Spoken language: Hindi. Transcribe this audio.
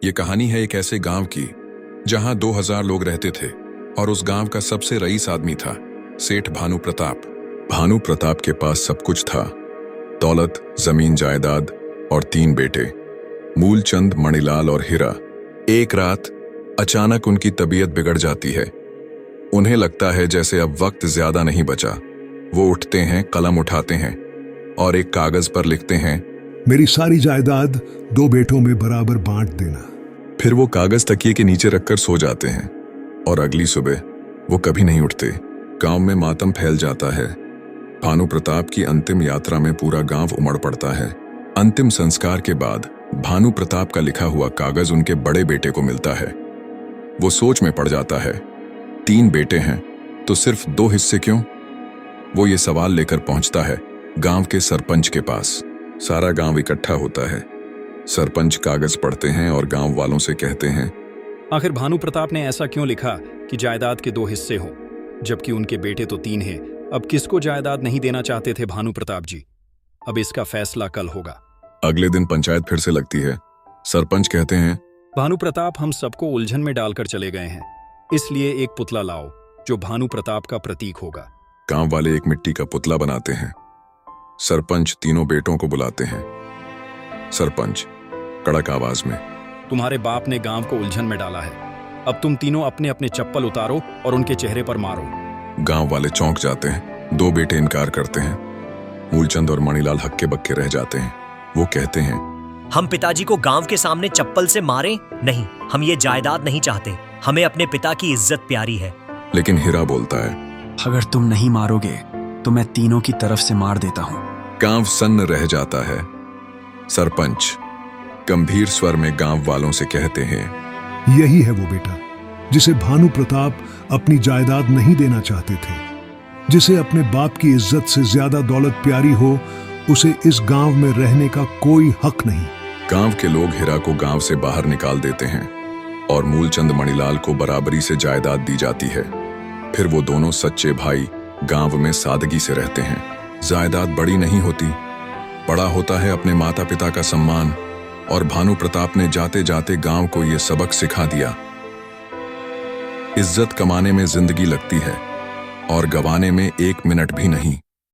ये कहानी है एक ऐसे गांव की जहां 2000 लोग रहते थे और उस गांव का सबसे रईस आदमी था सेठ भानु प्रताप। भानु प्रताप के पास सब कुछ था, दौलत, जमीन जायदाद और 3 बेटे, मूलचंद, मणिलाल और हीरा। एक रात अचानक उनकी तबीयत बिगड़ जाती है। उन्हें लगता है जैसे अब वक्त ज्यादा नहीं बचा। वो उठते हैं, कलम उठाते हैं और एक कागज पर लिखते हैं, मेरी सारी जायदाद 2 बेटों में बराबर बांट देना। फिर वो कागज तकिए के नीचे रखकर सो जाते हैं और अगली सुबह वो कभी नहीं उठते। गांव में मातम फैल जाता है। भानु प्रताप की अंतिम यात्रा में पूरा गांव उमड़ पड़ता है। अंतिम संस्कार के बाद भानु प्रताप का लिखा हुआ कागज उनके बड़े बेटे को मिलता है। वो सोच में पड़ जाता है, 3 बेटे हैं तो सिर्फ 2 हिस्से क्यों? वो ये सवाल लेकर पहुंचता है गांव के सरपंच के पास। सारा गांव इकट्ठा होता है। सरपंच कागज पढ़ते हैं और गांव वालों से कहते हैं, आखिर भानु प्रताप ने ऐसा क्यों लिखा कि जायदाद के 2 हिस्से हों, जबकि उनके बेटे तो 3 हैं? अब किसको जायदाद नहीं देना चाहते थे भानु प्रताप जी? अब इसका फैसला कल होगा। अगले दिन पंचायत फिर से लगती है। सरपंच कहते हैं, भानु प्रताप हम सबको उलझन में डालकर चले गए हैं, इसलिए एक पुतला लाओ जो भानु प्रताप का प्रतीक होगा। गांव वाले एक मिट्टी का पुतला बनाते हैं। सरपंच तीनों बेटों को बुलाते हैं। सरपंच कड़क आवाज में, तुम्हारे बाप ने गांव को उलझन में डाला है, अब तुम तीनों अपने अपने चप्पल उतारो और उनके चेहरे पर मारो। गांव वाले चौंक जाते हैं। 2 बेटे इनकार करते हैं। मूलचंद और मणिलाल हक्के बक्के रह जाते हैं। वो कहते हैं, हम पिताजी को गांव के सामने चप्पल से मारे नहीं, हम ये जायदाद नहीं चाहते, हमें अपने पिता की इज्जत प्यारी है। लेकिन हीरा बोलता है, अगर तुम नहीं मारोगे तो मैं तीनों की तरफ से मार देता हूं। गांव सन्न रह जाता है। सरपंच गंभीर स्वर में गांव वालों से कहते हैं, यही है वो बेटा जिसे भानु प्रताप अपनी जायदाद नहीं देना चाहते थे। जिसे अपने बाप की इज्जत से ज्यादा दौलत प्यारी हो, उसे इस गांव में रहने का कोई हक नहीं। गांव के लोग हीरा को गांव से बाहर निकाल देते हैं और मूलचंद मणिलाल को बराबरी से जायदाद दी जाती है। फिर वो दोनों सच्चे भाई गांव में सादगी से रहते हैं। जायदाद बड़ी नहीं होती, बड़ा होता है अपने माता पिता का सम्मान। और भानु प्रताप ने जाते जाते गांव को यह सबक सिखा दिया, इज्जत कमाने में जिंदगी लगती है और गंवाने में 1 मिनट भी नहीं।